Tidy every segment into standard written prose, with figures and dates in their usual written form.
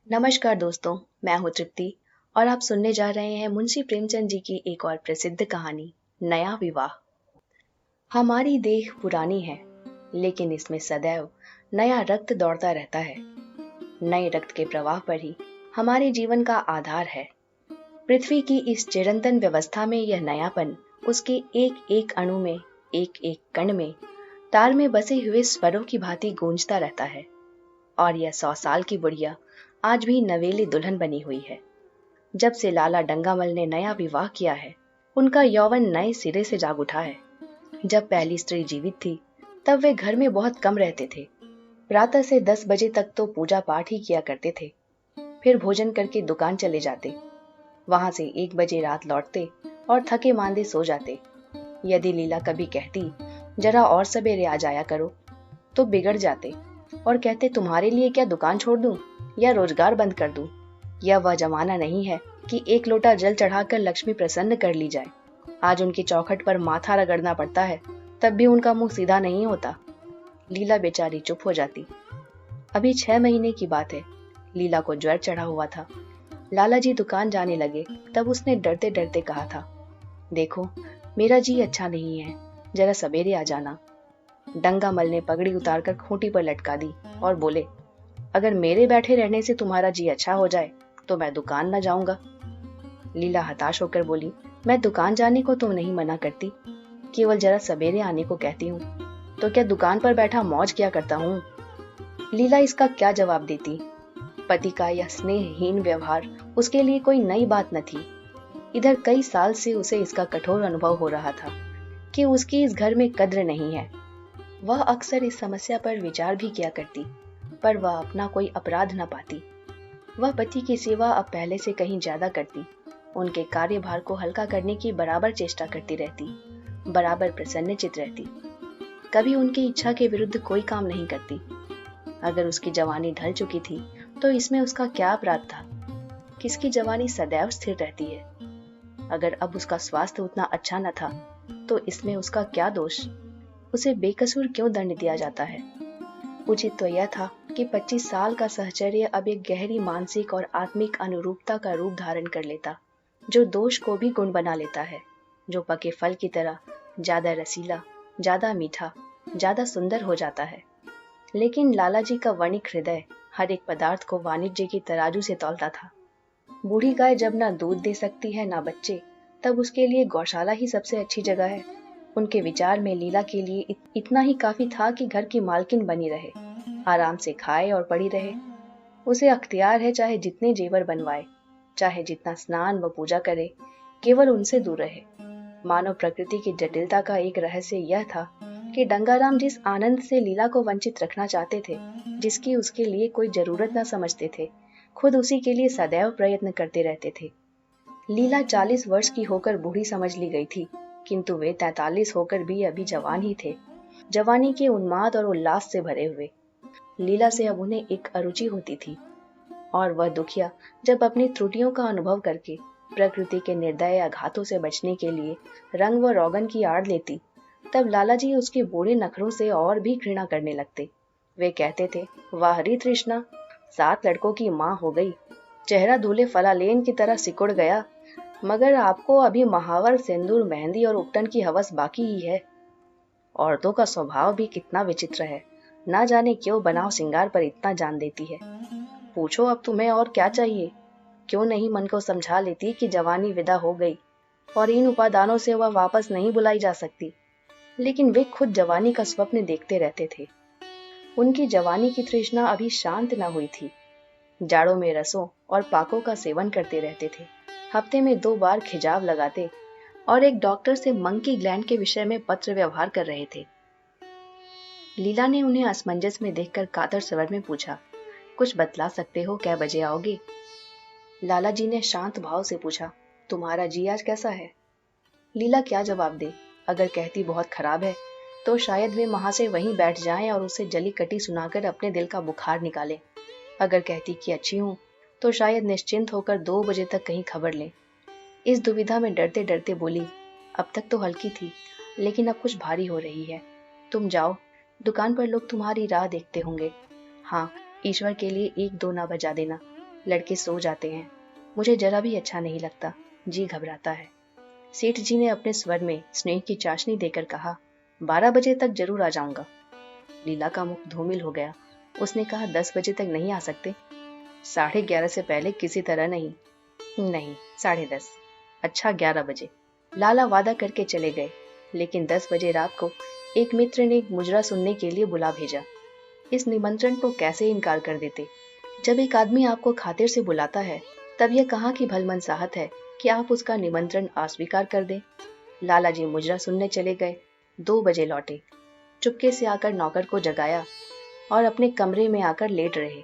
नमस्कार दोस्तों, मैं हूँ तृप्ति और आप सुनने जा रहे हैं मुंशी प्रेमचंद जी की एक और प्रसिद्ध कहानी नया विवाह। हमारी देह पुरानी है, लेकिन इसमें सदैव नया रक्त दौड़ता रहता है। नए रक्त के प्रवाह पर ही हमारे जीवन का आधार है। पृथ्वी की इस चिरंतन व्यवस्था में यह नयापन उसके एक एक अणु में, एक एक कण में, तार में बसे हुए स्वरों की भांति गूंजता रहता है। और यह 100 साल की बुढ़िया आज भी नवेली दुल्हन बनी हुई है। जब से लाला डंगामल ने नया विवाह किया है, उनका यौवन नए सिरे से जाग उठा है। जब पहली स्त्री जीवित थी, तब वे घर में बहुत कम रहते थे। प्रातः से 10 बजे तक तो पूजा पाठ ही किया करते थे। फिर भोजन करके दुकान चले जाते। वहां से 1 बजे रात लौटते और थके मांदे सो जाते। यदि लीला कभी कहती, जरा और सवेरे आ जाया करो, तो बिगड़ जाते और कहते, तुम्हारे लिए क्या दुकान छोड़ दूं या रोजगार बंद कर दूं। यह वह जमाना नहीं है कि एक लोटा जल चढ़ाकर लक्ष्मी प्रसन्न कर ली जाए। आज उनकी चौखट पर माथा रगड़ना पड़ता है, तब भी उनका मुंह सीधा नहीं होता। लीला बेचारी चुप हो जाती। अभी 6 महीने की बात है। लीला को ज्वर चढ़ा हुआ था। लाला जी दुकान जाने लगे, तब उसने डरते डरते कहा था, देखो मेरा जी अच्छा नहीं है, जरा सवेरे आ जाना। डंगामल ने पगड़ी उतारकर खूंटी पर लटका दी और बोले, अगर मेरे बैठे रहने से तुम्हारा जी अच्छा हो जाए तो मैं दुकान न जाऊंगा। लीला हताश होकर बोली, मैं दुकान जाने को तो नहीं मना करती, केवल जरा सवेरे आने को कहती हूँ। तो क्या दुकान पर बैठा मौज क्या करता हूँ। लीला इसका क्या जवाब देती। पति का यह स्नेहहीन व्यवहार उसके लिए कोई नई बात न थी। इधर कई साल से उसे इसका कठोर अनुभव हो रहा था कि उसकी इस घर में कद्र नहीं है। वह अक्सर इस समस्या पर विचार भी किया करती, पर वह अपना कोई अपराध न पाती। वह पति की सेवा अब पहले से कहीं ज्यादा करती, उनके कार्यभार को हल्का करने की बराबर चेष्टा करती रहती, बराबर प्रसन्नचित रहती। कभी उनकी इच्छा के विरुद्ध कोई काम नहीं करती। अगर उसकी जवानी ढल चुकी थी, तो इसमें उसका क्या अपराध था। किसकी जवानी सदैव स्थिर रहती है। अगर अब उसका स्वास्थ्य उतना अच्छा न था, तो इसमें उसका क्या दोष। उसे बेकसूर क्यों दंड दिया जाता है। उचित तो यह था कि 25 साल का सहचर्य अब एक गहरी मानसिक और आत्मिक अनुरूपता का रूप धारण कर लेता, जो दोष को भी गुण बना लेता है, जो पके फल की तरह ज्यादा रसीला, ज्यादा मीठा, ज्यादा सुंदर हो जाता है। लेकिन लाला जी का वणिक हृदय हर एक पदार्थ को वाणिज्य की तराजू से तौलता था। बूढ़ी गाय जब ना दूध दे सकती है ना बच्चे, तब उसके लिए गौशाला ही सबसे अच्छी जगह है। उनके विचार में लीला के लिए इतना ही काफी था कि घर की मालकिन बनी रहे, आराम से खाए और पड़ी रहे। उसे अख्तियार है चाहे जितने जेवर बनवाए, चाहे जितना स्नान व पूजा करे, केवल उनसे दूर रहे। मानव प्रकृति की जटिलता का एक रहस्य यह था कि डंगाराम जिस आनंद से लीला को वंचित रखना चाहते थे, जिसकी उसके लिए कोई जरूरत न समझते थे, खुद उसी के लिए सदैव प्रयत्न करते रहते थे। लीला 40 वर्ष की होकर बूढ़ी समझ ली गई थी, किंतु वे 43 होकर भी अभी जवान ही थे, जवानी के उन्माद और उल्लास से भरे हुए। लीला से अब उन्हें एक अरुचि होती थी, और वह दुखिया जब अपनी त्रुटियों का अनुभव करके प्रकृति के निर्दय आघातों से बचने के लिए रंग व रोगन की आड़ लेती, तब लाला जी उसके बूढ़े नखरों से और भी घृणा करने लगते। वे कहते थे, वाह री तृष्णा, 7 लड़कों की माँ हो गई, चेहरा दूल्हे फलालेन की तरह सिकुड़ गया, मगर आपको अभी महावर, सिंदूर, मेहंदी और उपटन की हवस बाकी ही है। औरतों का स्वभाव भी कितना विचित्र है, ना जाने क्यों बनाव सिंगार पर इतना जान देती है। पूछो अब तुम्हें और क्या चाहिए। क्यों नहीं मन को समझा लेती कि जवानी विदा हो गई और इन उपादानों से वह वापस नहीं बुलाई जा सकती। लेकिन वे खुद जवानी का स्वप्न देखते रहते थे। उनकी जवानी की तृष्णा अभी शांत न हुई थी। जाड़ों में रसों और पाकों का सेवन करते रहते थे। हफ्ते में 2 बार खिजाव लगाते और एक डॉक्टर से मंकी ग्लैंड के विषय में पत्र व्यवहार कर रहे थे। लीला ने उन्हें असमंजस में देखकर कातर स्वर में पूछा, कुछ बतला सकते हो, कै बजे आओगे। लाला जी ने शांत भाव से पूछा, तुम्हारा जी आज कैसा है। लीला क्या जवाब दे। अगर कहती बहुत खराब है, तो शायद वे वहां से वहीं बैठ जाएं और उसे जली कटी सुनाकर अपने दिल का बुखार निकालें। अगर कहती कि अच्छी हूं, तो शायद निश्चिंत होकर 2 बजे तक कहीं खबर लें। इस दुविधा में डरते डरते बोली, अब तक तो हल्की थी, लेकिन अब कुछ भारी हो रही है। तुम जाओ, दुकान पर लोग तुम्हारी राह देखते होंगे। हाँ, ईश्वर के लिए 1-2 ना बजा देना। लड़के सो जाते हैं। मुझे जरा भी अच्छा नहीं लगता, जी घबराता है। सेठ जी ने अपने स्वर में स्नेह की चाशनी देकर कहा, 12 बजे तक जरूर आ जाऊंगा। लीला का मुख धूमिल हो गया। उसने कहा, 10 बजे तक नहीं आ सकते? 11:30 से पहले किसी तरह नहीं। नहीं, 10:30। अच्छा, 11 बजे। लाला वादा करके चले गए, लेकिन 10 बजे रात को एक मित्र ने एक मुजरा सुनने के लिए बुला भेजा। इस निमंत्रण को कैसे इनकार कर देते? जब एक आदमी आपको खातिर से बुलाता है, तब यह कहाँ की भलमनसाहत है कि आप उसका निमंत्रण अस्वीकार कर दें। लाला जी मुजरा सुनने चले गए। 2 बजे लौटे। चुपके से आकर नौकर को जगाया और अपने कमरे में आकर लेट रहे।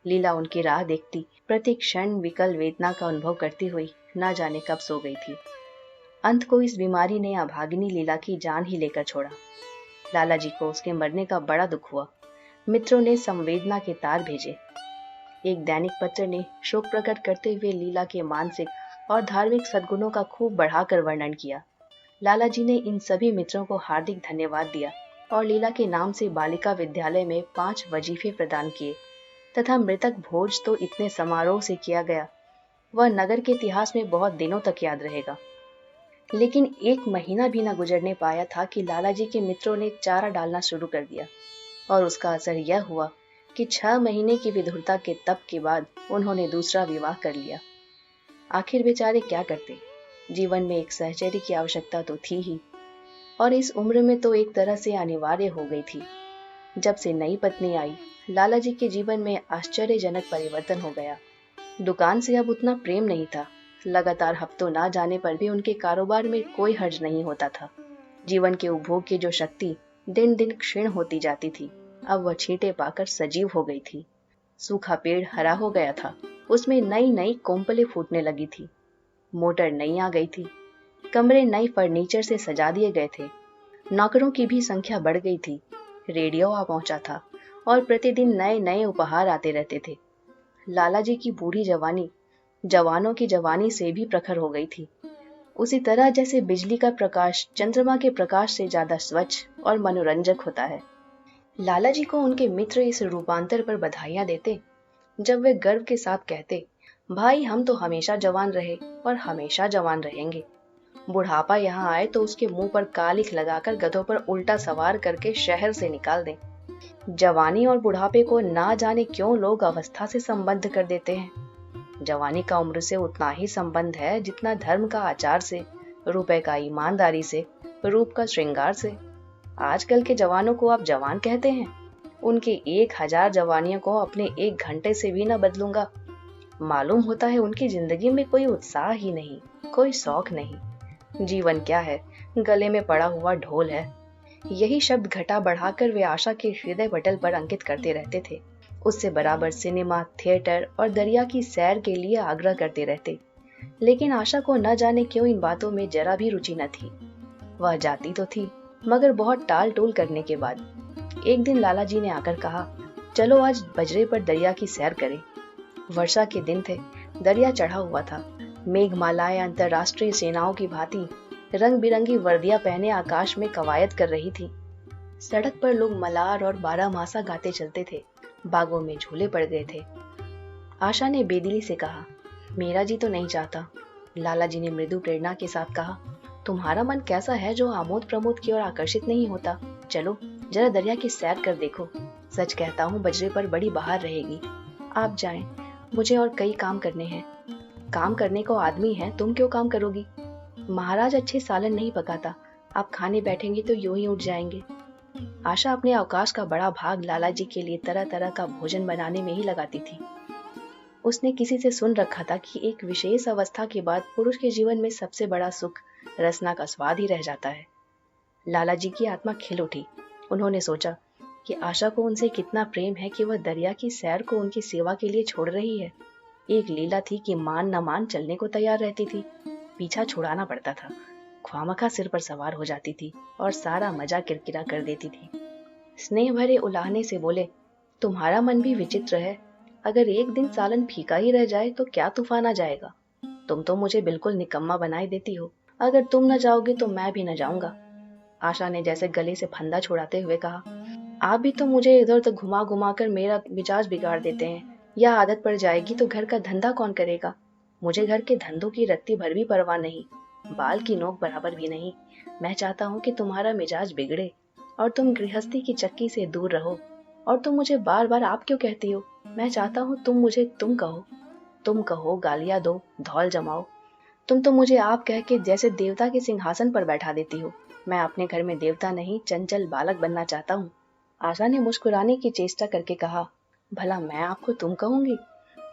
लीला उनकी राह देखती, प्रति क्षण विकल वेदना का अनुभव करती हुई न जाने कब सो गई थी। अंत को इस बीमारी ने अभागिनी लीला की जान ही लेकर छोड़ा। लाला जी को उसके मरने का बड़ा दुख हुआ। मित्रों ने संवेदना के तार भेजे। एक दैनिक पत्र ने शोक प्रकट करते हुए लीला के मानसिक और धार्मिक सद्गुणों का खूब बढ़ाकर वर्णन किया। लाला जी ने इन सभी मित्रों को हार्दिक धन्यवाद दिया और लीला के नाम से बालिका विद्यालय में 5 वजीफे प्रदान किए तथा मृतक भोज तो इतने समारोह से किया गया, वह नगर के इतिहास में बहुत दिनों तक याद रहेगा। लेकिन 1 महीना भी न गुजरने पाया था कि लाला जी के मित्रों ने चारा डालना शुरू कर दिया और उसका असर यह हुआ कि 6 महीने की विधुरता के तप के बाद उन्होंने दूसरा विवाह कर लिया। आखिर बेचारे क्या करते? जीवन में एक सहचर्य की आवश्यकता तो थी ही, और इस उम्र में तो एक तरह से अनिवार्य हो गई थी। जब से नई पत्नी आई, लाला जी के जीवन में आश्चर्यजनक परिवर्तन हो गया। दुकान से अब उतना प्रेम नहीं था। लगातार हफ्तों ना जाने पर भी उनके कारोबार में कोई हर्ज नहीं होता था। जीवन के उपभोग की जो शक्ति दिन दिन क्षीण होती जाती थी, अब वह छींटे पाकर सजीव हो गई थी। सूखा पेड़ हरा हो गया था, उसमें नई नई कोंपलें फूटने लगी थी। मोटर नई आ गई थी, कमरे नई फर्नीचर से सजा दिए गए थे। नौकरों की भी संख्या बढ़ गई थी। रेडियो आ पहुंचा था और प्रतिदिन नए नए उपहार आते रहते थे। लाला जी की बूढ़ी जवानी जवानों की जवानी से भी प्रखर हो गई थी, उसी तरह जैसे बिजली का प्रकाश चंद्रमा के प्रकाश से ज्यादा स्वच्छ और मनोरंजक होता है। लाला जी को उनके मित्र इस रूपांतर पर बधाइयां देते, जब वे गर्व के साथ कहते, भाई हम तो हमेशा जवान रहे और हमेशा जवान रहेंगे। बुढ़ापा यहाँ आए तो उसके मुंह पर कालिख लगाकर गधों पर उल्टा सवार करके शहर से निकाल दें। जवानी और बुढ़ापे को ना जाने क्यों लोग अवस्था से संबद्ध कर देते हैं। जवानी का उम्र से उतना ही संबंध है जितना धर्म का आचार से, रुपए का ईमानदारी से, रूप का श्रृंगार से। आजकल के जवानों को आप जवान कहते हैं, उनके 1000 जवानियों को अपने 1 घंटे से भी न बदलूंगा। मालूम होता है उनकी जिंदगी में कोई उत्साह ही नहीं, कोई शौक नहीं। जीवन क्या है? गले में पड़ा हुआ ढोल है। यही शब्द घटा बढ़ाकर वे आशा के हृदय पटल पर अंकित करते रहते थे। उससे बराबर सिनेमा, थिएटर और दरिया की सैर के लिए आग्रह करते रहते। लेकिन आशा को न जाने क्यों इन बातों में जरा भी रुचि न थी। वह जाती तो थी, मगर बहुत टाल टोल करने के बाद। एक दिन लाला जी ने आकर कहा, चलो आज बजरे पर दरिया की सैर करें। वर्षा के दिन थे, दरिया चढ़ा हुआ था। मेघमालाएं अंतर्राष्ट्रीय सेनाओं की भांति रंग बिरंगी वर्दियां पहने आकाश में कवायद कर रही थी। सड़क पर लोग मलार और बारहमासा गाते चलते थे। बागों में झूले पड़ गए थे। आशा ने बेदिली से कहा, मेरा जी तो नहीं चाहता। लाला जी ने मृदु प्रेरणा के साथ कहा, तुम्हारा मन कैसा है जो आमोद प्रमोद की ओर आकर्षित नहीं होता? चलो जरा दरिया की सैर कर देखो। सच कहता हूँ बजरे पर बड़ी बहार रहेगी। आप जाएं, मुझे और कई काम करने हैं। काम करने को आदमी है, तुम क्यों काम करोगी? महाराज अच्छे सालन नहीं पकाता, आप खाने बैठेंगे तो यूं ही उठ जाएंगे। आशा अपने अवकाश का बड़ा भाग लाला जी के लिए तरह तरह का भोजन बनाने में ही लगाती थी। उसने किसी से सुन रखा था कि एक विशेष अवस्था के बाद पुरुष के जीवन में सबसे बड़ा सुख रसना का स्वाद ही रह जाता है। लाला जी की आत्मा खिल उठी। उन्होंने सोचा कि आशा को उनसे कितना प्रेम है कि वह दरिया की सैर को उनकी सेवा के लिए छोड़ रही है। एक लीला थी कि मान न मान चलने को तैयार रहती थी, पीछा छुड़ाना पड़ता था। ख्वामखा सिर पर सवार हो जाती थी और सारा मजा किरकिरा कर देती थी। स्नेह भरे उलाहने से बोले, तुम्हारा मन भी विचित्र है। अगर एक दिन सालन फीका ही रह जाए तो क्या तूफान आ जाएगा? तुम तो मुझे बिल्कुल निकम्मा बनाए देती हो। अगर तुम न जाओगे तो मैं भी न जाऊंगा। आशा ने जैसे गले से फंदा छुड़ाते हुए कहा, आप भी तो मुझे इधर उधर घुमा घुमा कर मेरा मिजाज बिगाड़ देते हैं। यह आदत पड़ जाएगी तो घर का धंधा कौन करेगा? मुझे घर के धंधों की रत्ती भर भी परवाह नहीं, बाल की नोक बराबर भी नहीं। मैं चाहता हूँ कि तुम्हारा मिजाज बिगड़े और तुम गृहस्थी की चक्की से दूर रहो। और तुम मुझे बार बार आप क्यों कहती हो? मैं चाहता हूँ तुम मुझे तुम कहो, गालियां दो, धौल जमाओ। तुम तो मुझे आप कह के जैसे देवता के सिंहासन पर बैठा देती हो। मैं अपने घर में देवता नहीं, चंचल बालक बनना चाहता हूँ। आशा ने मुस्कुराने की चेष्टा करके कहा, भला मैं आपको तुम कहूंगी?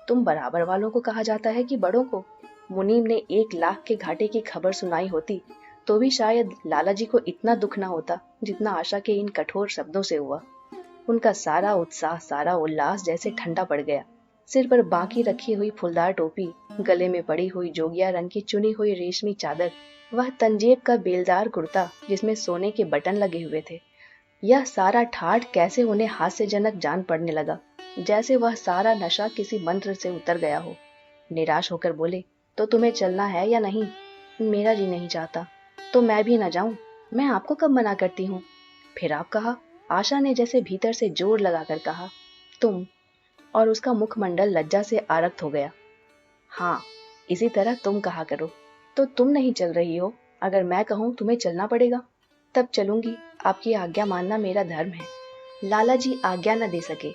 तुम बराबर वालों को कहा जाता है कि बड़ों को? मुनीम ने 1 लाख के घाटे की खबर सुनाई होती तो भी शायद लाला जी को इतना दुख न होता जितना आशा के इन कठोर शब्दों से हुआ। उनका सारा उत्साह, सारा उल्लास जैसे ठंडा पड़ गया। सिर पर बाकी रखी हुई फुलदार टोपी, गले में पड़ी हुई जोगिया रंग की चुनी हुई रेशमी चादर, वह तंजेब का बेलदार कुर्ता जिसमें सोने के बटन लगे हुए थे, यह सारा ठाठ कैसे उन्हें हास्यजनक जान पड़ने लगा, जैसे वह सारा नशा किसी मंत्र से उतर गया हो। निराश होकर बोले, तो तुम्हें चलना है या नहीं? मेरा जी नहीं चाहता। तो मैं भी न जाऊं? मैं आपको कब मना करती हूँ? फिर आप कहा, आशा ने जैसे भीतर से जोर लगाकर कहा, तुम। और उसका मुखमंडल लज्जा से आरक्त हो गया। हाँ, इसी तरह तुम कहा करो। तो तुम नहीं चल रही हो? अगर मैं कहूँ तुम्हें चलना पड़ेगा, तब चलूंगी। आपकी आज्ञा मानना मेरा धर्म है। लाला जी आज्ञा न दे सके।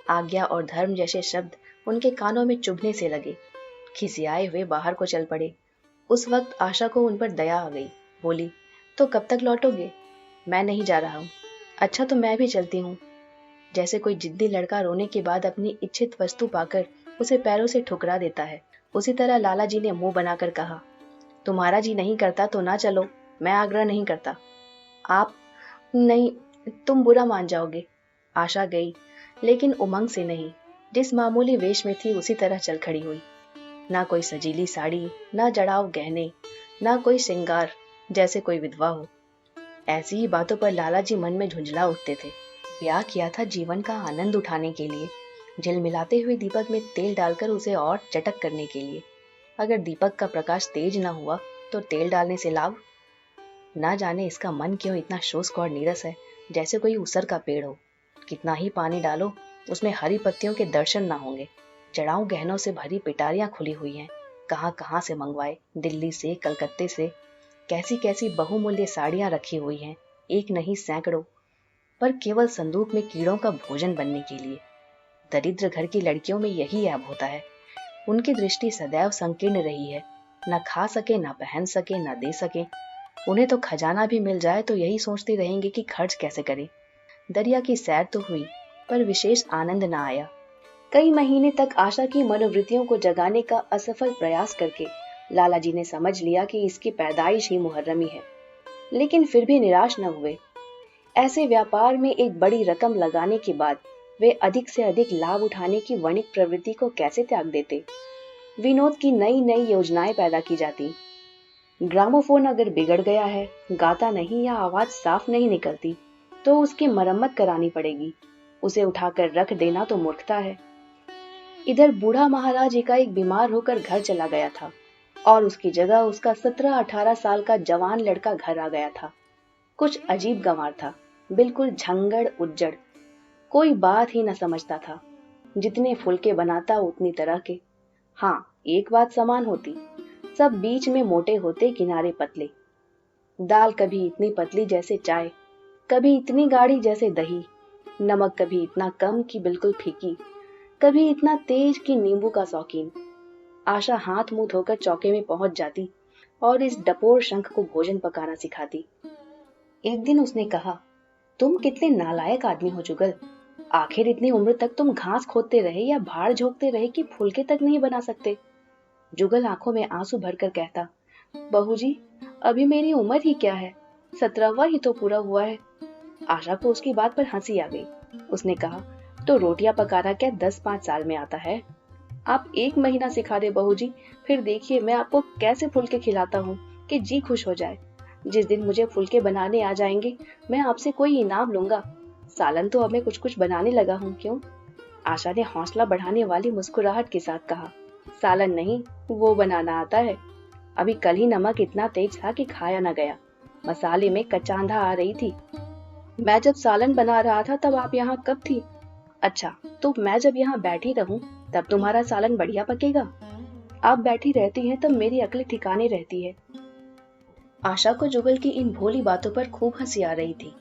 आज्ञा और धर्म जैसे शब्द उनके कानों में चुभने से लगे। खिसियाए हुए बाहर को चल पड़े। उस वक्त आशा को उन पर दया आ गई। बोली, तो कब तक लौटोगे? मैं नहीं जा रहा हूँ। अच्छा, तो मैं भी चलती हूँ। जैसे कोई जिद्दी लड़का रोने के बाद अपनी इच्छित वस्तु पाकर उसे पैरों से ठुकरा देता है, उसी तरह लाला जी ने मुंह बनाकर कहा, तुम्हारा जी नहीं करता तो ना चलो, मैं आग्रह नहीं करता। आप नहीं, तुम बुरा मान जाओगे। आशा गई, लेकिन उमंग से नहीं। जिस मामूली वेश में थी उसी तरह चल खड़ी हुई। ना कोई सजीली साड़ी, ना जड़ाव गहने, ना कोई श्रृंगार, जैसे कोई विधवा हो। ऐसी ही बातों पर लाला जी मन में झुंझला उठते थे। ब्याह किया था जीवन का आनंद उठाने के लिए, झिलमिलाते हुए दीपक में तेल डालकर उसे और चटक करने के लिए। अगर दीपक का प्रकाश तेज न हुआ तो तेल डालने से लाभ? ना जाने इसका मन क्यों इतना शुष्क और नीरस है, जैसे कोई उसर का पेड़ हो। कितना ही पानी डालो, उसमें हरी पत्तियों के दर्शन ना होंगे। जड़ाऊ गहनों से भरी पिटारियां खुली हुई हैं। कहां कहां से मंगवाए, दिल्ली से, कलकत्ते से। कैसी कैसी बहुमूल्य साड़ियां रखी हुई हैं, एक नहीं सैकड़ों, पर केवल संदूक में कीड़ों का भोजन बनने के लिए। दरिद्र घर की लड़कियों में यही ऐब होता है। उनकी दृष्टि सदैव संकीर्ण रही है। न खा सके, न पहन सके, न दे सके। उन्हें तो खजाना भी मिल जाए तो यही सोचती रहेंगे कि खर्च कैसे करें। दरिया की सैर तो हुई, पर विशेष आनंद न आया। कई महीने तक आशा की मनोवृत्तियों को जगाने का असफल प्रयास करके लाला जी ने समझ लिया कि इसकी पैदाइश ही मुहर्रमी है, लेकिन फिर भी निराश न हुए। ऐसे व्यापार में एक बड़ी रकम लगाने के बाद वे अधिक से अधिक लाभ उठाने की वणिक प्रवृत्ति को कैसे त्याग देते? विनोद की नई नई योजनाएं पैदा की जाती। ग्रामोफोन अगर बिगड़ गया है, गाता नहीं या आवाज साफ नहीं निकलती, तो उसकी मरम्मत करानी पड़ेगी। उसे उठाकर रख देना तो मूर्खता है। इधर बूढ़ा महाराज एकाएक बीमार होकर घर चला गया था और उसकी जगह उसका 17-18 साल का जवान लड़का घर आ गया था। कुछ अजीब गंवार था, बिल्कुल झंगड़ उज्जड़। कोई बात ही न समझता था। जितने फुलके बनाता उतनी तरह के। हाँ, एक बात समान होती, सब बीच में मोटे होते, किनारे पतले। दाल कभी इतनी पतली जैसे चाय, कभी इतनी गाढ़ी जैसे दही। नमक कभी इतना कम कि बिल्कुल फीकी, कभी इतना तेज कि नींबू का शौकीन। आशा हाथ मुंह धोकर चौके में पहुंच जाती और इस डपोर शंख को भोजन पकाना सिखाती। एक दिन उसने कहा, तुम कितने नालायक आदमी हो जुगल। आखिर इतनी उम्र तक तुम घास खोदते रहे या भाड़ झोंकते रहे कि फुलके तक नहीं बना सकते? जुगल आंखों में आंसू भरकर कहता, बहू जी, अभी मेरी उम्र ही क्या है, 17वां ही तो पूरा हुआ है। आशा को उसकी बात पर हंसी आ गई। उसने कहा, तो रोटियां पकाना क्या 10-5 साल में आता है? आप 1 महीना सिखा दे बहू जी, फिर देखिए मैं आपको कैसे फुलके खिलाता हूँ कि जी खुश हो जाए। जिस दिन मुझे फुलके बनाने आ जाएंगे, मैं आपसे कोई इनाम लूंगा। सालन तो अब मैं कुछ कुछ बनाने लगा हूँ, क्यों? आशा ने हौसला बढ़ाने वाली मुस्कुराहट के साथ कहा, सालन नहीं, वो बनाना आता है। अभी कल ही नमक इतना तेज था कि खाया न गया। मसाले में कचांधा आ रही थी। मैं जब सालन बना रहा था तब आप यहाँ कब थी? अच्छा, तो मैं जब यहाँ बैठी रहूं तब तुम्हारा सालन बढ़िया पकेगा। आप बैठी रहती हैं तब मेरी अक्ल ठिकाने रहती है। आशा को जुगल की इन भोली बातों पर खूब हंसी आ रही थी।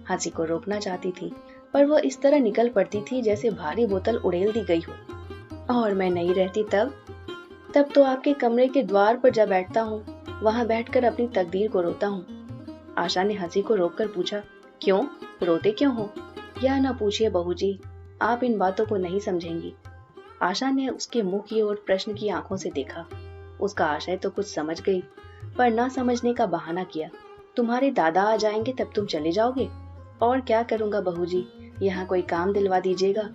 हंसी को रोकना चाहती थी, पर वो इस तरह निकल पड़ती थी जैसे भारी बोतल उड़ेल दी गई हो। और मैं नहीं रहती तब तो आपके कमरे के द्वार पर जा बैठता हूँ, वहां बैठकर अपनी तकदीर को रोता हूँ। आशा ने हंसी को रोककर पूछा, क्यों रोते क्यों हो? यह ना पूछिए बहू जी, आप इन बातों को नहीं समझेंगी। आशा ने उसके मुंह की ओर प्रश्न की आंखों से देखा। उसका आशय तो कुछ समझ गई, पर ना समझने का बहाना किया। तुम्हारे दादा आ जाएंगे तब तुम चले जाओगे? और क्या करूंगा बहू जी, यहाँ कोई काम दिलवा दीजिएगा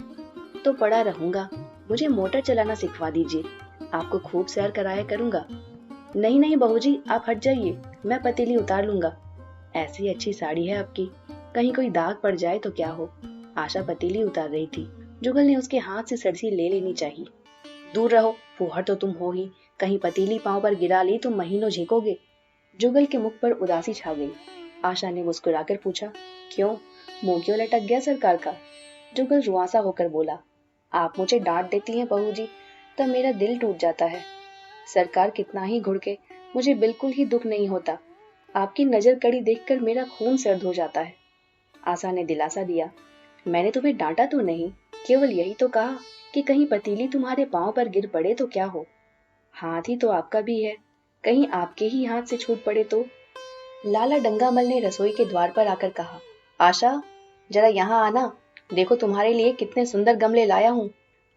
तो पड़ा रहूंगा। मुझे मोटर चलाना सिखवा दीजिए, आपको खूब सैर कराया करूंगा। नहीं नहीं बहू जी, आप हट जाइए, मैं पतीली उतार लूंगा। ऐसी अच्छी साड़ी है आपकी, कहीं कोई दाग पड़ जाए तो क्या हो। आशा पतीली उतार रही थी, जुगल ने उसके हाथ से सरसी ले लेनी चाहिए। दूर रहो, फूहड़ तो तुम हो ही, कहीं पतीली पांव पर गिरा ली तो महीनों झेकोगे। जुगल के मुख पर उदासी छा गई। आशा ने मुस्कुराकर पूछा, क्यों, मुंह क्यों लटक गया सरकार का? जुगल रुआंसा होकर बोला, आप मुझे डांट देती हैं बहू जी, तब मेरा दिल टूट जाता है। सरकार कितना ही घुड़के, मुझे बिल्कुल ही दुख नहीं होता। आपकी नजर कड़ी देखकर मेरा खून सर्द हो जाता है। आशा ने दिलासा दिया, मैंने तुम्हें डांटा तो नहीं, केवल यही तो कहा कि कहीं पतीली तुम्हारे पांव पर गिर पड़े तो क्या हो। हाथ ही तो आपका भी है, कहीं आपके ही हाथ से छूट पड़े तो। लाला डंगामल ने रसोई के द्वार पर आकर कहा, आशा जरा यहाँ आना, देखो तुम्हारे लिए कितने सुंदर गमले लाया हूँ,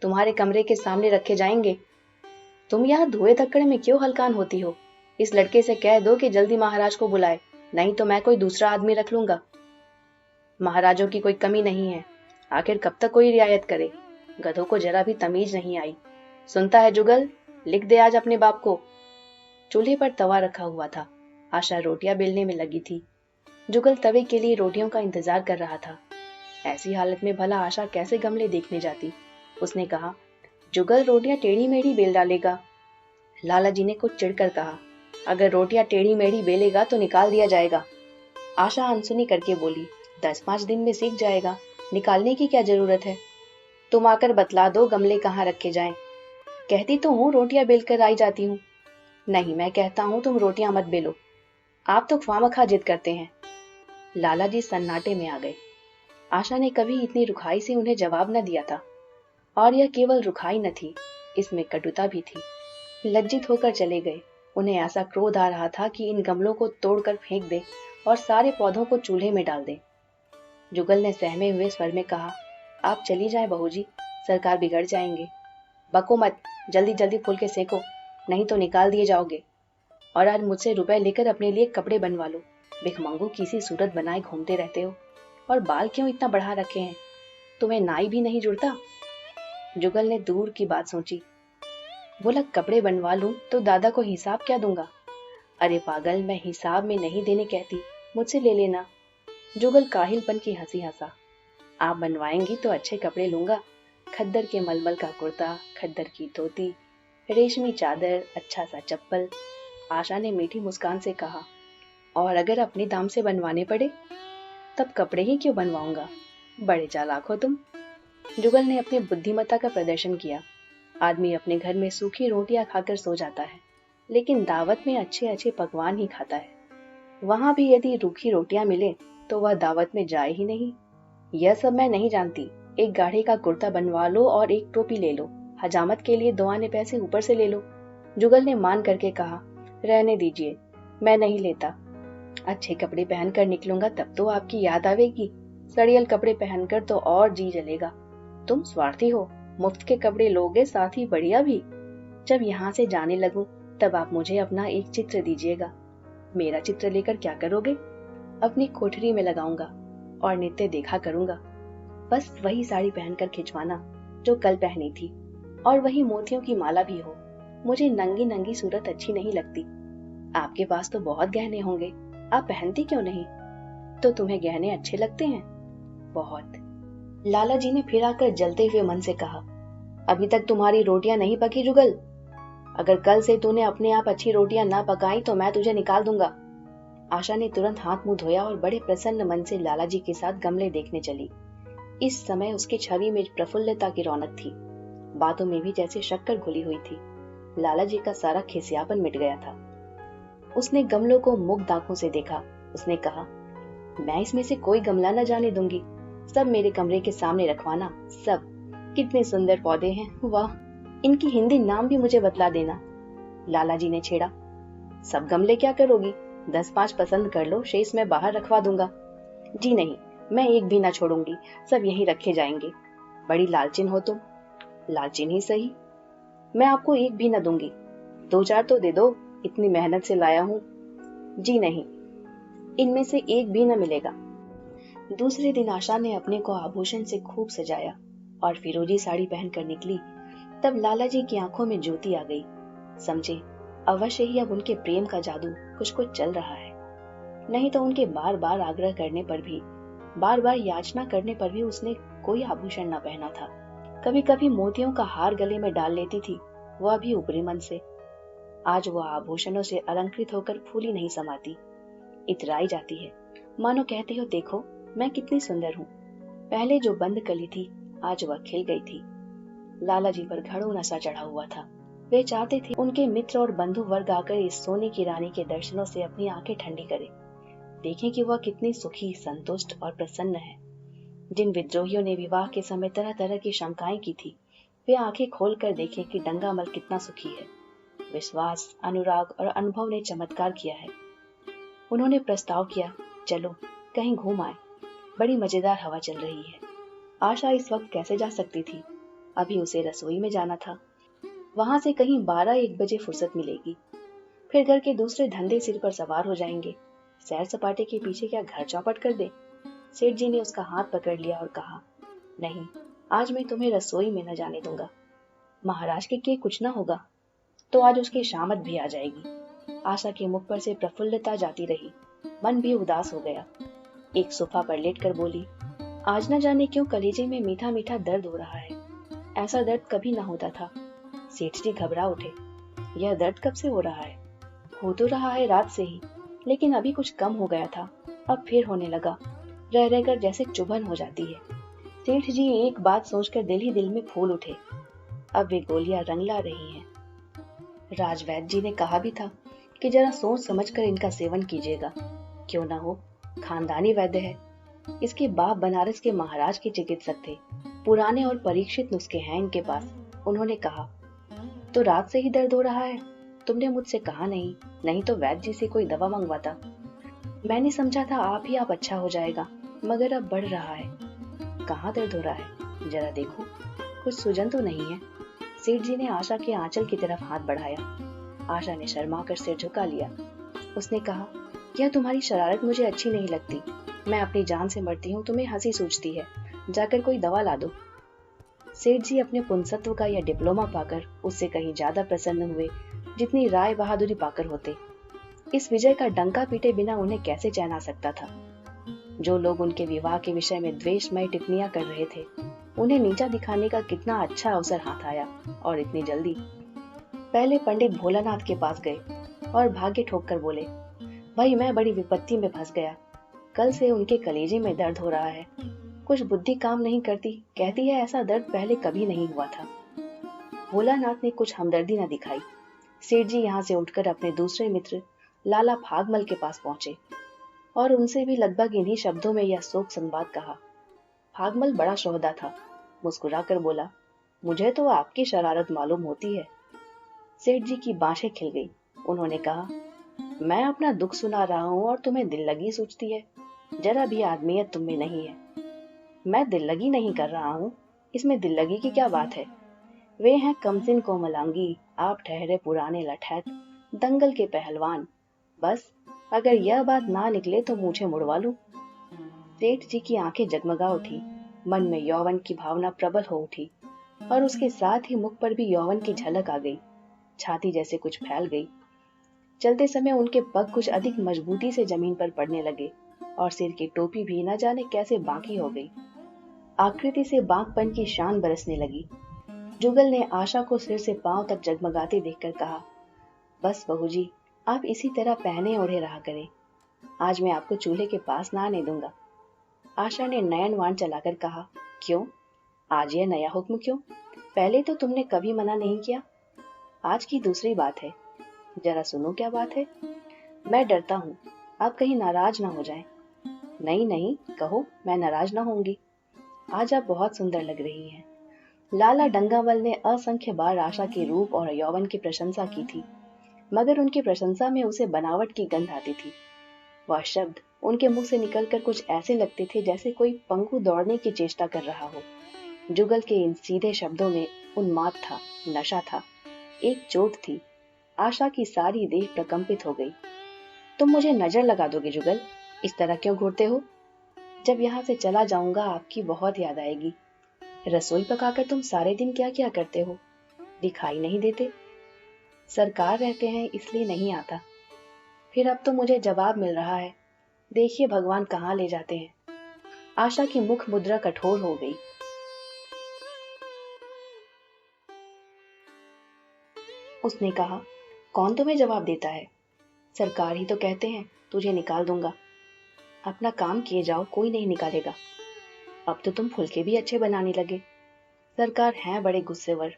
तुम्हारे कमरे के सामने रखे जाएंगे। तुम यहाँ धुएं धक्कड़ में क्यों हलकान होती हो? इस लड़के से कह दो कि जल्दी महाराज को बुलाए, नहीं तो मैं कोई दूसरा आदमी रख लूंगा। महाराजों की कोई कमी नहीं है, आखिर कब तक कोई रियायत करे। गधों को जरा भी तमीज नहीं आई। सुनता है जुगल, लिख दे आज अपने बाप को। चूल्हे पर तवा रखा हुआ था। आशा रोटियां बेलने में लगी थी। जुगल तवे के लिए रोटियों का इंतजार कर रहा था। ऐसी हालत में भला आशा कैसे गमले देखने जाती? उसने कहा, जुगल रोटियां टेढ़ी मेढ़ी बेल डालेगा। लाला जी ने कुछ चिढ़कर कहा, अगर रोटियां टेढ़ी मेढ़ी बेलेगा तो निकाल दिया जाएगा। आशा अनसुनी करके बोली, 10-5 दिन में सीख जाएगा, निकालने की क्या जरूरत है। तुम आकर बतला दो गमले कहाँ रखे जाएं। कहती तो हूँ रोटियां बेलकर आई जाती हूँ। नहीं, मैं कहता हूँ तुम रोटियां मत बेलो, आप तो ख्वामखा जिद करते हैं। लाला जी सन्नाटे में आ गए। आशा ने कभी इतनी रुखाई से उन्हें जवाब न दिया था, और यह केवल रुखाई न थी, इसमें कटुता भी थी। लज्जित होकर चले गए। उन्हें ऐसा क्रोध आ रहा था कि इन गमलों को तोड़कर फेंक दे और सारे पौधों को चूल्हे में डाल दे। जुगल ने सहमे हुए स्वर में कहा, आप चली जाएं बहू जी, सरकार बिगड़ जाएंगे। बको मत, जल्दी जल्दी फूल के सेको, नहीं तो निकाल दिए जाओगे। और आज मुझसे रुपए लेकर अपने लिए कपड़े बनवा लो। भिखमंगू किसी सूरत बनाए घूमते रहते हो, और बाल क्यों इतना बढ़ा रखे हैं? तुम्हें नाई भी नहीं जुड़ता? जुगल ने दूर की बात सोची। बोला, कपड़े बनवा लूं तो दादा को हिसाब क्या दूंगा? अरे पागल, मैं हिसाब में नहीं देने कहती, मुझसे ले लेना। जुगल काहिलपन की हंसी हंसा। आप बनवाएंगी तो अच्छे कपड़े लूंगा, खद्दर के मलमल का कुर्ता, खद्दर की धोती, रेशमी चादर, अच्छा सा चप्पल। आशा ने मीठी मुस्कान से कहा, और अगर अपने दाम से बनवाने पड़े तब कपड़े ही क्यों बनवाऊंगा। बड़े चालाक हो तुम। जुगल ने अपनी बुद्धिमत्ता का प्रदर्शन किया। आदमी अपने घर में सूखी रोटियां खाकर सो जाता है, लेकिन दावत में अच्छे अच्छे पकवान ही खाता है। वहां भी यदि रूखी रोटियां मिले तो वह दावत में जाए ही नहीं। यह सब मैं नहीं जानती। एक गाढ़े का कुर्ता बनवा लो और एक टोपी ले लो, हजामत के लिए 2 आने पैसे ऊपर से ले लो। जुगल ने मान करके कहा, रहने दीजिए, मैं नहीं लेता। अच्छे कपड़े पहनकर निकलूंगा तब तो आपकी याद आवेगी, सड़ियल कपड़े पहनकर तो और जी जलेगा। तुम स्वार्थी हो, मुफ्त के कपड़े लोगे, साथ ही बढ़िया भी। जब यहाँ से जाने लगूं तब आप मुझे अपना एक चित्र दीजिएगा। मेरा चित्र लेकर क्या करोगे? अपनी कोठरी में लगाऊंगा और नित्य देखा करूंगा। बस वही साड़ी पहनकर खिंचवाना जो कल पहनी थी, और वही मोतियों की माला भी हो। मुझे नंगी नंगी सूरत अच्छी नहीं लगती। आपके पास तो बहुत गहने होंगे, आप पहनती क्यों नहीं? तो तुम्हें गहने अच्छे लगते हैं? बहुत। लाला जी ने फिर आकर जलते हुए मन से कहा, अभी तक तुम्हारी रोटियां नहीं पकी जुगल। अगर कल से तूने अपने आप अच्छी रोटियां ना पकाई तो मैं तुझे निकाल दूंगा। आशा ने तुरंत हाथ मुंह धोया और बड़े प्रसन्न मन से लाला जी के साथ गमले देखने चली। इस समय उसकी छवि में प्रफुल्लता की रौनक थी। बातों में भी जैसे शक्कर घुली हुई थी। लाला जी का सारा खिसियापन मिट गया था। उसने गमलों को मुग्ध आंखों से देखा। उसने कहा, मैं इसमें से कोई गमला न जाने दूंगी, सब मेरे कमरे के सामने रखवाना। सब कितने सुंदर पौधे हैं, वाह, इनकी हिंदी नाम भी मुझे बतला देना। लाला जी ने छेड़ा, सब गमले क्या करोगी, 10-5 पसंद कर लो, शेष मैं बाहर रखवा दूंगा। जी नहीं, मैं एक भी ना छोड़ूंगी, सब यहीं रखे जाएंगे। बड़ी लालचिन हो तुम। लालचिन ही सही, मैं आपको एक भी न दूंगी, 2-4 तो दे दो, इतनी मेहनत से लाया हूं। जी नहीं, इनमें से एक भी न मिलेगा। दूसरे दिन आशा ने अपने को आभूषण से खूब सजाया और फिरोजी साड़ी पहनकर निकली। तब लाला जी की आंखों में ज्योति आ गई। समझे, अवश्य ही अब उनके प्रेम का जादू कुछ चल रहा है। नहीं तो उनके बार बार आग्रह करने पर भी, बार बार याचना करने पर भी उसने कोई आभूषण न पहना था। कभी कभी मोतियों का हार गले में डाल लेती थी, वह भी ऊपरी मन से। आज वह आभूषणों से अलंकृत होकर फूली नहीं समाती, इतराई जाती है, मानो कहती हो, देखो मैं कितनी सुंदर हूँ। पहले जो बंद कली थी, आज वह खिल गई थी। लाला जी पर घड़ों नशा चढ़ा हुआ था। वे चाहते थे उनके मित्र और बंधु वर्ग आकर इस सोने की रानी के दर्शनों से अपनी आंखें ठंडी करें, देखें कि वह कितनी सुखी, संतुष्ट और प्रसन्न है। जिन विद्रोहियों ने विवाह के समय तरह तरह की शंकाएं की थी, वे आंखें खोलकर देखें कि डंगामल कितना सुखी है। विश्वास, अनुराग और अनुभव ने चमत्कार किया है। उन्होंने प्रस्ताव किया, चलो कहीं घूम आए, बड़ी मजेदार हवा चल रही है। आशा इस वक्त कैसे जा सकती थी, अभी उसे रसोई में जाना था। वहां से कहीं 12-1 बजे फुर्सत मिलेगी, फिर घर के दूसरे धंधे सिर पर सवार हो जाएंगे। सैर सपाटे के पीछे क्या घर चौपट कर दे। सेठ जी ने उसका हाथ पकड़ लिया और कहा, नहीं, आज मैं तुम्हें रसोई में न जाने दूंगा। महाराज के कुछ ना होगा तो आज उसकी शामत भी आ जाएगी। आशा के मुख पर से प्रफुल्लता जाती रही, मन भी उदास हो गया। एक सोफा पर लेटकर बोली, आज न जाने क्यों कलेजे में मीठा मीठा दर्द हो रहा है। ऐसा दर्द कभी ना होता था। सेठ जी घबरा उठे, यह दर्द कब से हो रहा है? हो तो रहा है रात से ही, लेकिन अभी कुछ कम हो गया था, अब फिर होने लगा, रह रहकर जैसे चुभन हो जाती है। सेठ जी एक बात सोचकर दिल ही दिल में फूल उठे, अब वे गोलियां रंगला रही हैं। राजवैद्य जी ने कहा भी था कि जरा सोच समझकर इनका सेवन कीजिएगा, क्यों ना हो, खानदानी वैद्य है। इसके बाप बनारस के महाराज के चिकित्सक थे, पुराने और परीक्षित नुस्खे हैं इनके पास। उन्होंने कहा, तो रात से ही दर्द हो रहा है? तुमने मुझसे कहा नहीं, नहीं तो वैद्य जी से कोई दवा मंगवाता। मैंने समझा था आप अच्छा हो जाएगा, मगर अब बढ़ रहा है। कहाँ दर्द हो रहा है, जरा देखो, कुछ सूजन तो नहीं है? सेठ जी ने आशा के आंचल की तरफ हाथ बढ़ाया। आशा ने शर्माकर सिर झुका लिया। उसने कहा, यह तुम्हारी शरारत मुझे अच्छी नहीं लगती। मैं अपनी जान से मरती हूँ, तुम्हें हंसी सूझती है, जाकर कोई दवा ला दो। सेठ जी अपने पुंसत्व का यह डिप्लोमा पाकर उससे कहीं ज्यादा प्रसन्न हुए जितनी राय बहादुरी पाकर होते। इस विजय का डंका पीटे बिना उन्हें कैसे चैन आ सकता था। जो लोग उनके विवाह के विषय में द्वेषमय टिप्पणियां कर रहे थे, उन्हें नीचा दिखाने का कितना अच्छा अवसर हाथ आया, और इतनी जल्दी। पहले पंडित भोलानाथ के पास गए और भाग्य ठोक कर बोले, भाई मैं बड़ी विपत्ति में फंस गया, कल से उनके कलेजे में दर्द हो रहा है। कुछ बुद्धि काम नहीं करती, कहती है ऐसा दर्द पहले कभी नहीं हुआ था। भोलानाथ ने कुछ हमदर्दी न दिखाई। सेठ जी यहाँ से उठकर अपने दूसरे मित्र लाला फागमल के पास पहुंचे और उनसे भी लगभग इन्हीं शब्दों में यह शोक संवाद कहा। फागमल बड़ा शोहदा था, मुस्कुराकर बोला, मुझे तो आपकी शरारत मालूम होती है। सेठ जी की बाहें खिल गई। उन्होंने कहा, मैं अपना दुख सुना रहा हूँ और तुम्हें दिल लगी सूझती है, जरा भी आदमियत तुम में नहीं है। मैं दिल लगी नहीं कर रहा हूँ, इसमें दिल लगी की क्या बात है? वे हैं कमसिन कोमलांगी, आप ठहरे पुराने लठैत, दंगल के पहलवान। बस अगर यह बात ना निकले तो मुझे मुड़वा लूं। सेठ जी की आंखें जगमगा उठी, मन में यौवन की भावना प्रबल हो उठी और उसके साथ ही मुख पर भी यौवन की झलक आ गई। छाती जैसे कुछ फैल गई। चलते समय उनके पग कुछ अधिक मजबूती से जमीन पर पड़ने लगे और सिर की टोपी भी न जाने कैसे बांकी हो गई। आकृति से बांकपन की शान बरसने लगी। जुगल ने आशा को सिर से पांव तक जगमगाते देखकर कहा, बस बहू जी, आप इसी तरह पहने ओढ़े रहा करें, आज मैं आपको चूल्हे के पास ना आने दूंगा। आशा ने नयन वाण चलाकर कहा, क्यों, आज यह नया हुक्म क्यों? पहले तो तुमने कभी मना नहीं किया, आज की दूसरी बात है। जरा सुनो क्या बात है। मैं डरता हूँ आप कहीं नाराज ना हो जाएं। नहीं नहीं, कहो, मैं नाराज ना होंगी। आज आप बहुत सुंदर लग रही हैं। लाला डंगावल ने असंख्य बार आशा के रूप और यौवन की प्रशंसा की थी, मगर उनकी प्रशंसा में उसे बनावट की गंध आती थी। वह शब्द उनके मुंह से निकलकर कुछ ऐसे लगते थे जैसे कोई पंखु दौड़ने की चेष्टा कर रहा हो। जुगल के इन सीधे शब्दों में उन्माद था, नशा था, एक चोट थी। आशा की सारी देह प्रकंपित हो गई। तुम मुझे नजर लगा दोगे जुगल? इस तरह क्यों घूरते हो? जब यहाँ से चला जाऊंगा आपकी बहुत याद आएगी। रसोई पकाकर तुम सारे दिन क्या क्या करते हो? दिखाई नहीं देते? सरकार रहते हैं इसलिए नहीं आता। फिर अब तो मुझे जवाब मिल रहा है। देखिए भगवान कहाँ ले जाते हैं। आशा की मुख मुद्रा कठोर हो गई। उसने कहा, कौन तुम्हें जवाब देता है? सरकार ही तो कहते हैं तुझे निकाल दूंगा। अपना काम किए जाओ, कोई नहीं निकालेगा। अब तो तुम फुलके भी अच्छे बनाने लगे। सरकार हैं बड़े गुस्सेवर,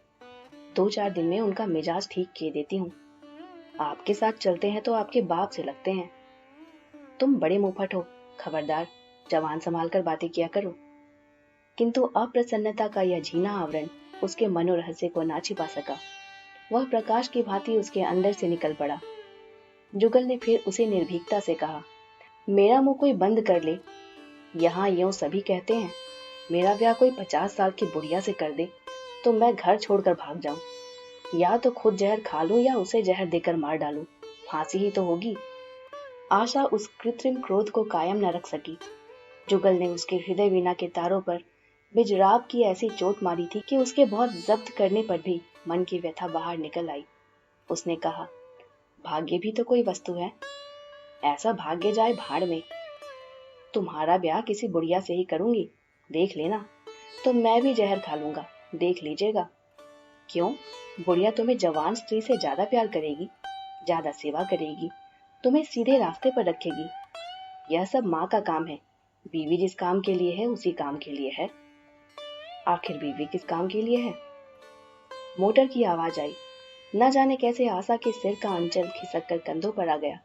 2-4 दिन में उनका मिजाज ठीक किए देती हूँ। आपके साथ चलते हैं तो आपके बाप से लगते हैं। तुम बड़े मुंहफट हो, खबरदार, जवान संभाल कर बातें किया करो। किंतु अप्रसन्नता का यह झीना आवरण उसके मनोरहस्य को ना छिपा सका। वह प्रकाश की भांति उसके अंदर से निकल पड़ा। जुगल ने फिर उसे निर्भीकता से कहा, मेरा मुंह कोई बंद कर ले। यहाँ यूं सभी कहते हैं। मेरा ब्याह कोई 50 साल की बुढ़िया से कर दे तो मैं घर छोड़कर भाग जाऊं। या तो खुद जहर खा लूं या उसे जहर देकर मार डालूं। फांसी ही तो होगी। आशा उस कृत्रिम क्रोध को कायम न रख सकी। जुगल ने उसके हृदय वीणा के तारों पर बिजराब की ऐसी चोट मारी थी कि उसके बहुत जब्त करने पर भी मन की व्यथा बाहर निकल आई। उसने कहा, भाग्य भी तो कोई वस्तु है। ऐसा भाग्य जाए भाड़ में। तुम्हारा ब्याह किसी बुढ़िया से ही करूंगी, देख लेना। तो मैं भी जहर खा लूंगा, देख लीजिएगा। क्यों? बुढ़िया तुम्हें जवान स्त्री से ज्यादा प्यार करेगी, ज्यादा सेवा करेगी, तुम्हें सीधे रास्ते पर रखेगी। यह सब माँ का काम है। बीवी जिस काम के लिए है उसी काम के लिए है। आखिर बीवी किस काम के लिए है? मोटर की आवाज आई। न जाने कैसे आशा के सिर का अंचल खिसक कर कंधों पर आ गया।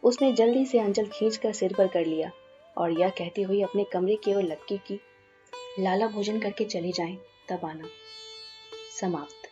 उसने जल्दी से अंचल खींचकर सिर पर कर लिया और यह कहती हुई अपने कमरे की ओर लपकी की, लाला भोजन करके चले जाएं, तब आना। समाप्त।